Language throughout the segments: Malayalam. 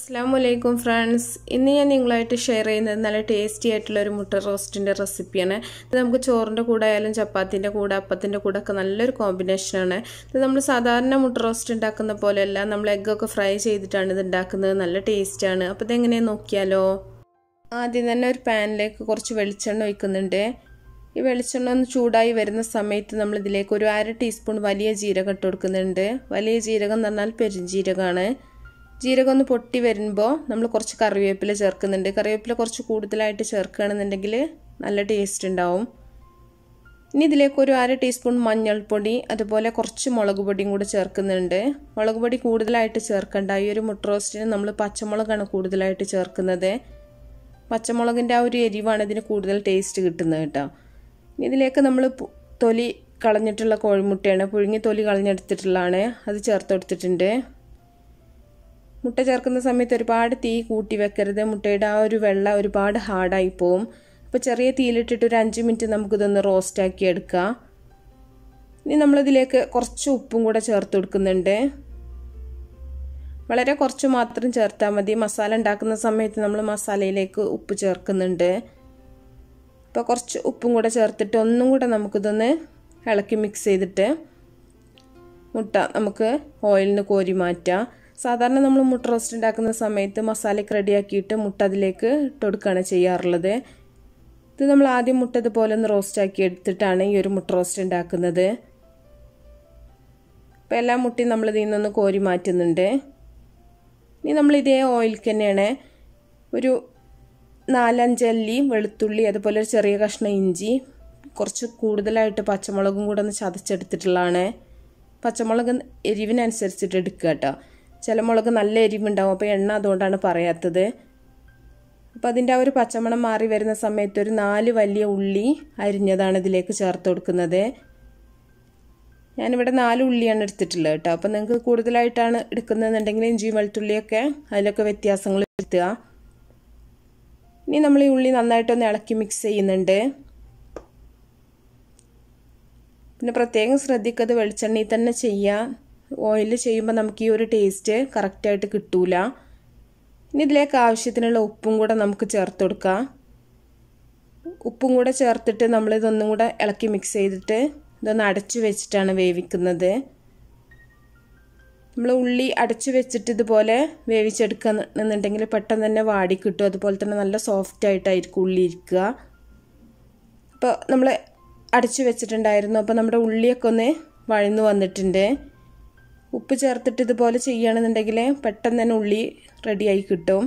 Assalamualaikum friends. ഇന്ന് ഞാൻ നിങ്ങളായിട്ട് ഷെയർ ചെയ്യുന്നത് നല്ല ടേസ്റ്റി ആയിട്ടുള്ള ഒരു മുട്ട റോസ്റ്റിന്റെ റെസിപ്പിയാണ്. ഇത് നമുക്ക് ചോറിന്റെ കൂടെ ആയാലും ചപ്പാത്തിന്റെ കൂടെ അപ്പത്തിന്റെ കൂടെ ഒക്കെ നല്ലൊരു കോമ്പിനേഷൻ ആണ്. ഇത് നമ്മൾ സാധാരണ മുട്ട റോസ്റ്റ് ഉണ്ടാക്കുന്ന പോലെയല്ല, നമ്മൾ എഗ് ഒക്കെ ഫ്രൈ ചെയ്തിട്ടാണ് ഇത് ഉണ്ടാക്കുന്നത്. നല്ല ടേസ്റ്റ് ആണ്. അപ്പോൾ ഇത് എങ്ങനെയാ നോക്കിയാലോ. ആദ്യം തന്നെ ഒരു പാനിലേക്ക് കുറച്ച് വെളിച്ചെണ്ണ ഒഴിക്കുന്നുണ്ട്. ഈ വെളിച്ചെണ്ണ ഒന്ന് ചൂടായി വരുന്ന സമയത്ത് നമ്മൾ ഇതിലേക്ക് ഒരു 1/2 ടീസ്പൂൺ വലിയ ജീരകം ഇട്ട് കൊടുക്കുന്നുണ്ട്. വലിയ ജീരകം എന്ന് പറഞ്ഞാൽ പെരുംജീരകമാണ്. ജീരകം ഒന്ന് പൊട്ടി വരുമ്പോൾ നമ്മൾ കുറച്ച് കറിവേപ്പില ചേർക്കുന്നുണ്ട്. കറിവേപ്പില കുറച്ച് കൂടുതലായിട്ട് ചേർക്കുകയാണെന്നുണ്ടെങ്കിൽ നല്ല ടേസ്റ്റ് ഉണ്ടാവും. ഇനി ഇതിലേക്ക് ഒരു 1/2 ടീസ്പൂൺ മഞ്ഞൾപ്പൊടി, അതുപോലെ കുറച്ച് മുളക് പൊടിയും കൂടി ചേർക്കുന്നുണ്ട്. മുളക് പൊടി കൂടുതലായിട്ട് ചേർക്കണ്ട. ഈ ഒരു മുട്ട റോസ്റ്റിന് നമ്മൾ പച്ചമുളകാണ് കൂടുതലായിട്ട് ചേർക്കുന്നത്. പച്ചമുളകിൻ്റെ ആ ഒരു എരിവാണ് ഇതിന് കൂടുതൽ ടേസ്റ്റ് കിട്ടുന്നത് കേട്ടോ. ഇതിലേക്ക് നമ്മൾ തൊലി കളഞ്ഞിട്ടുള്ള കോഴിമുട്ടയാണ്, പുഴുങ്ങി തൊലി കളഞ്ഞെടുത്തിട്ടുള്ളതാണ്, അത് ചേർത്ത് കൊടുത്തിട്ടുണ്ട്. മുട്ട ചേർക്കുന്ന സമയത്ത് ഒരുപാട് തീ കൂട്ടി വെക്കരുത്. മുട്ടയുടെ ആ ഒരു വെള്ള ഒരുപാട് ഹാർഡായി പോവും. അപ്പോൾ ചെറിയ തീയിലിട്ടിട്ട് ഒരു 5 മിനിറ്റ് നമുക്കിതൊന്ന് റോസ്റ്റാക്കി എടുക്കാം. ഇനി നമ്മളിതിലേക്ക് കുറച്ച് ഉപ്പും കൂടെ ചേർത്ത് കൊടുക്കുന്നുണ്ട്. വളരെ കുറച്ച് മാത്രം ചേർത്താൽ മതി. മസാല ഉണ്ടാക്കുന്ന സമയത്ത് നമ്മൾ മസാലയിലേക്ക് ഉപ്പ് ചേർക്കുന്നുണ്ട്. അപ്പോൾ കുറച്ച് ഉപ്പും കൂടെ ചേർത്തിട്ട് ഒന്നും കൂടെ നമുക്കിതൊന്ന് ഇളക്കി മിക്സ് ചെയ്തിട്ട് മുട്ട നമുക്ക് ഓയിലിൽ നിന്ന് കോരി മാറ്റാം. സാധാരണ നമ്മൾ മുട്ട റോസ്റ്റ് ഉണ്ടാക്കുന്ന സമയത്ത് മസാലയ്ക്ക് റെഡിയാക്കിയിട്ട് മുട്ട അതിലേക്ക് ഇട്ട് കൊടുക്കുകയാണ് ചെയ്യാറുള്ളത്. ഇത് നമ്മൾ ആദ്യം മുട്ട ഇതുപോലെ ഒന്ന് റോസ്റ്റാക്കി എടുത്തിട്ടാണ് ഈ ഒരു മുട്ട റോസ്റ്റ് ഉണ്ടാക്കുന്നത്. അപ്പോൾ എല്ലാ മുട്ടയും നമ്മൾ ഇതിൽ നിന്നൊന്ന് കോരി മാറ്റുന്നുണ്ട്. ഇനി നമ്മൾ ഇതേ ഓയിലിൽ തന്നെയാണ് ഒരു 4-5 അല്ലി വെളുത്തുള്ളി, അതുപോലെ ഒരു ചെറിയ കഷ്ണം ഇഞ്ചി, കുറച്ച് കൂടുതലായിട്ട് പച്ചമുളകും കൂടെ ഒന്ന് ചതച്ചെടുത്തിട്ടുള്ളതാണ്. പച്ചമുളക് എരിവിനനുസരിച്ചിട്ട് എടുക്കുക കേട്ടോ. ചില മുളക് നല്ല എരിവുണ്ടാവും, അപ്പോൾ എണ്ണ അതുകൊണ്ടാണ് പറയാത്തത്. അപ്പോൾ അതിൻ്റെ ആ ഒരു പച്ചമണം മാറി വരുന്ന സമയത്ത് ഒരു 4 വലിയ ഉള്ളി അരിഞ്ഞതാണ് ഇതിലേക്ക് ചേർത്ത് കൊടുക്കുന്നത്. ഞാനിവിടെ 4 ഉള്ളിയാണ് എടുത്തിട്ടുള്ളത് കേട്ടോ. അപ്പോൾ നിങ്ങൾക്ക് കൂടുതലായിട്ടാണ് എടുക്കുന്നതെന്നുണ്ടെങ്കിൽ ഇഞ്ചിയും വെളുത്തുള്ളിയൊക്കെ അതിലൊക്കെ വ്യത്യാസങ്ങൾ വരുത്തുക. ഇനി നമ്മൾ ഈ ഉള്ളി നന്നായിട്ടൊന്ന് ഇളക്കി മിക്സ് ചെയ്യുന്നുണ്ട്. പിന്നെ പ്രത്യേകം ശ്രദ്ധിക്കത് വെളിച്ചെണ്ണയിൽ തന്നെ ചെയ്യാം. ഓയിലിൽ ചെയ്യുമ്പോൾ നമുക്ക് ഈ ഒരു ടേസ്റ്റ് കറക്റ്റായിട്ട് കിട്ടൂല. ഇനി ഇതിലേക്ക് ആവശ്യത്തിനുള്ള ഉപ്പും കൂടെ നമുക്ക് ചേർത്ത് കൊടുക്കാം. ഉപ്പും കൂടെ ചേർത്തിട്ട് നമ്മളിതൊന്നും കൂടെ ഇളക്കി മിക്സ് ചെയ്തിട്ട് ഇതൊന്ന് അടച്ചു വെച്ചിട്ടാണ് വേവിക്കുന്നത്. നമ്മൾ ഉള്ളി അടച്ചു വെച്ചിട്ട് ഇതുപോലെ വേവിച്ചെടുക്കുകയെന്നുണ്ടെങ്കിൽ പെട്ടെന്ന് തന്നെ വാടി കിട്ടും. അതുപോലെ തന്നെ നല്ല സോഫ്റ്റ് ആയിട്ടായിരിക്കും ഉള്ളി ഇരിക്കുക. അപ്പോൾ നമ്മൾ അടച്ചു വെച്ചിട്ടുണ്ടായിരുന്നു. അപ്പോൾ നമ്മുടെ ഉള്ളിയൊക്കെ ഒന്ന് വഴന്നു വന്നിട്ടുണ്ട്. ഉപ്പ് ചേർത്തിട്ട് ഇതുപോലെ ചെയ്യുകയാണെന്നുണ്ടെങ്കിൽ പെട്ടെന്ന് തന്നെ ഉള്ളി റെഡിയായി കിട്ടും.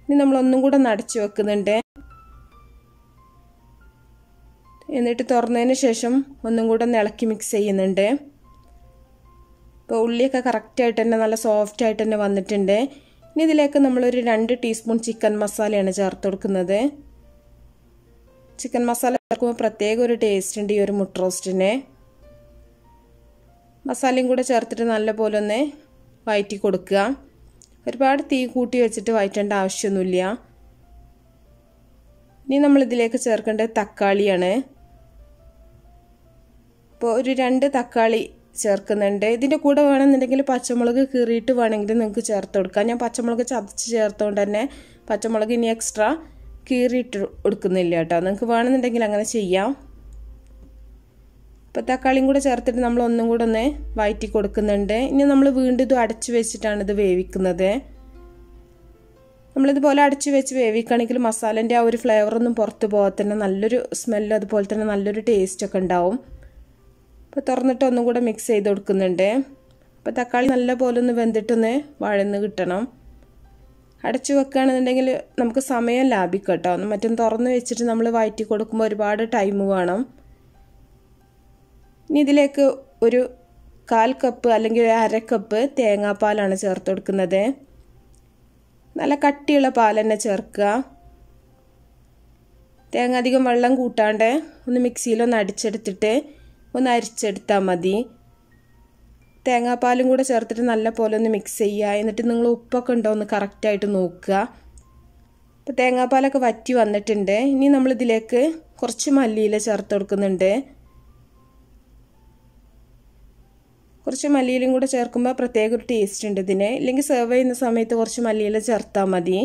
ഇനി നമ്മളൊന്നും കൂടെ ഒന്ന് അടച്ചു വെക്കുന്നുണ്ട്. എന്നിട്ട് തുറന്നതിന് ശേഷം ഒന്നും കൂടെ ഒന്ന് ഇളക്കി മിക്സ് ചെയ്യുന്നുണ്ട്. ഇപ്പോൾ ഉള്ളിയൊക്കെ കറക്റ്റായിട്ട് തന്നെ നല്ല സോഫ്റ്റ് ആയിട്ട് തന്നെ വന്നിട്ടുണ്ട്. ഇനി ഇതിലേക്ക് നമ്മളൊരു 2 ടീസ്പൂൺ ചിക്കൻ മസാലയാണ് ചേർത്ത് കൊടുക്കുന്നത്. ചിക്കൻ മസാല ചേർക്കുമ്പോൾ പ്രത്യേക ഒരു ടേസ്റ്റ് ഉണ്ട് ഈ ഒരു മുട്ട റോസ്റ്റിന്. മസാലയും കൂടെ ചേർത്തിട്ട് നല്ലപോലെ ഒന്ന് വഴറ്റി കൊടുക്കുക. ഒരുപാട് തീ കൂട്ടി വെച്ചിട്ട് വഴറ്റേണ്ട ആവശ്യമൊന്നുമില്ല. ഇനി നമ്മളിതിലേക്ക് ചേർക്കേണ്ടത് തക്കാളിയാണ്. അപ്പോൾ ഒരു 2 തക്കാളി ചേർക്കുന്നുണ്ട്. ഇതിൻ്റെ കൂടെ വേണമെന്നുണ്ടെങ്കിൽ പച്ചമുളക് കീറിയിട്ട് വേണമെങ്കിൽ നിങ്ങൾക്ക് ചേർത്ത് കൊടുക്കാം. ഞാൻ പച്ചമുളക് ചതച്ച് ചേർത്തുകൊണ്ട് തന്നെ പച്ചമുളക് ഇനി എക്സ്ട്രാ കീറിയിട്ട് കൊടുക്കുന്നില്ല കേട്ടോ. നിങ്ങൾക്ക് വേണമെന്നുണ്ടെങ്കിൽ അങ്ങനെ ചെയ്യാം. അപ്പോൾ തക്കാളിയും കൂടെ ചേർത്തിട്ട് നമ്മൾ ഒന്നും കൂടെ ഒന്ന് വഴറ്റി കൊടുക്കുന്നുണ്ട്. ഇനി നമ്മൾ വീണ്ടും ഇത് അടച്ചു വെച്ചിട്ടാണ് ഇത് വേവിക്കുന്നത്. നമ്മളിതുപോലെ അടച്ചു വെച്ച് വേവിക്കുകയാണെങ്കിൽ മസാലേൻ്റെ ആ ഒരു ഫ്ലേവറൊന്നും പുറത്ത് പോകാതെ തന്നെ നല്ലൊരു സ്മെല്ലും അതുപോലെ തന്നെ നല്ലൊരു ടേസ്റ്റൊക്കെ ഉണ്ടാവും. അപ്പോൾ തുറന്നിട്ട് ഒന്നും കൂടെ മിക്സ് ചെയ്ത് കൊടുക്കുന്നുണ്ട്. അപ്പോൾ തക്കാളി നല്ലപോലെ ഒന്ന് വെന്തിട്ടൊന്ന് വഴന്ന് കിട്ടണം. അടച്ചു വെക്കുകയാണെന്നുണ്ടെങ്കിൽ നമുക്ക് സമയം ലാഭിക്കാം കേട്ടോ. മറ്റും തുറന്ന് വെച്ചിട്ട് നമ്മൾ വഴറ്റി കൊടുക്കുമ്പോൾ ഒരുപാട് ടൈം വേണം. ഇനി ഇതിലേക്ക് ഒരു 1/4 കപ്പ് അല്ലെങ്കിൽ 1/2 കപ്പ് തേങ്ങാപ്പാലാണ് ചേർത്ത് കൊടുക്കുന്നത്. നല്ല കട്ടിയുള്ള പാൽ തന്നെ ചേർക്കുക. തേങ്ങ അധികം വെള്ളം കൂട്ടാണ്ട് ഒന്ന് മിക്സിയിലൊന്ന് അടിച്ചെടുത്തിട്ട് ഒന്ന് അരിച്ചെടുത്താൽ മതി. തേങ്ങാപ്പാലും കൂടെ ചേർത്തിട്ട് നല്ല പോലെ ഒന്ന് മിക്സ് ചെയ്യുക. എന്നിട്ട് നിങ്ങൾ ഉപ്പൊക്കെ ഉണ്ടോ എന്ന് കറക്റ്റായിട്ട് നോക്കുക. അപ്പോൾ തേങ്ങാപ്പാലൊക്കെ വറ്റി വന്നിട്ടുണ്ട്. ഇനി നമ്മളിതിലേക്ക് കുറച്ച് മല്ലിയില ചേർത്ത് കൊടുക്കുന്നുണ്ട്. കുറച്ച് മല്ലിയിലും കൂടെ ചേർക്കുമ്പോൾ പ്രത്യേക ഒരു ടേസ്റ്റ് ഉണ്ട് ഇതിന്. ഇല്ലെങ്കിൽ സെർവ് ചെയ്യുന്ന സമയത്ത് കുറച്ച് മല്ലിയില ചേർത്താൽ മതി.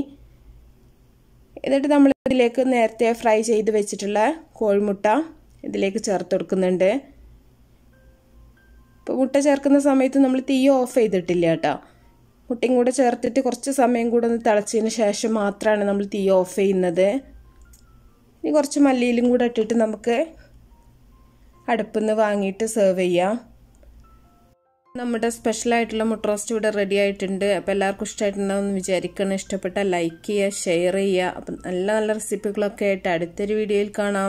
എന്നിട്ട് നമ്മൾ ഇതിലേക്ക് നേരത്തെ ഫ്രൈ ചെയ്ത് വെച്ചിട്ടുള്ള കോഴിമുട്ട ഇതിലേക്ക് ചേർത്ത് കൊടുക്കുന്നുണ്ട്. ഇപ്പോൾ മുട്ട ചേർക്കുന്ന സമയത്ത് നമ്മൾ തീ ഓഫ് ചെയ്തിട്ടില്ല കേട്ടോ. മുട്ടയും കൂടെ ചേർത്തിട്ട് കുറച്ച് സമയം കൂടെ ഒന്ന് തിളച്ചതിന് ശേഷം മാത്രമാണ് നമ്മൾ തീ ഓഫ് ചെയ്യുന്നത്. ഇനി കുറച്ച് മല്ലിയിലും കൂടെ ഇട്ടിട്ട് നമുക്ക് അടുപ്പിൽ നിന്ന് വാങ്ങിയിട്ട് സെർവ് ചെയ്യാം. നമ്മുടെ സ്പെഷ്യലായിട്ടുള്ള മുട്ട റോസ്റ്റ് ഇവിടെ റെഡി ആയിട്ടുണ്ട്. അപ്പോൾ എല്ലാവർക്കും ഇഷ്ടമായിട്ടുണ്ടാവുമെന്ന് വിചാരിക്കണം. ഇഷ്ടപ്പെട്ടാൽ ലൈക്ക് ചെയ്യുക, ഷെയർ ചെയ്യുക. അപ്പം നല്ല നല്ല റെസിപ്പികളൊക്കെ ആയിട്ട് അടുത്തൊരു വീഡിയോയിൽ കാണാം.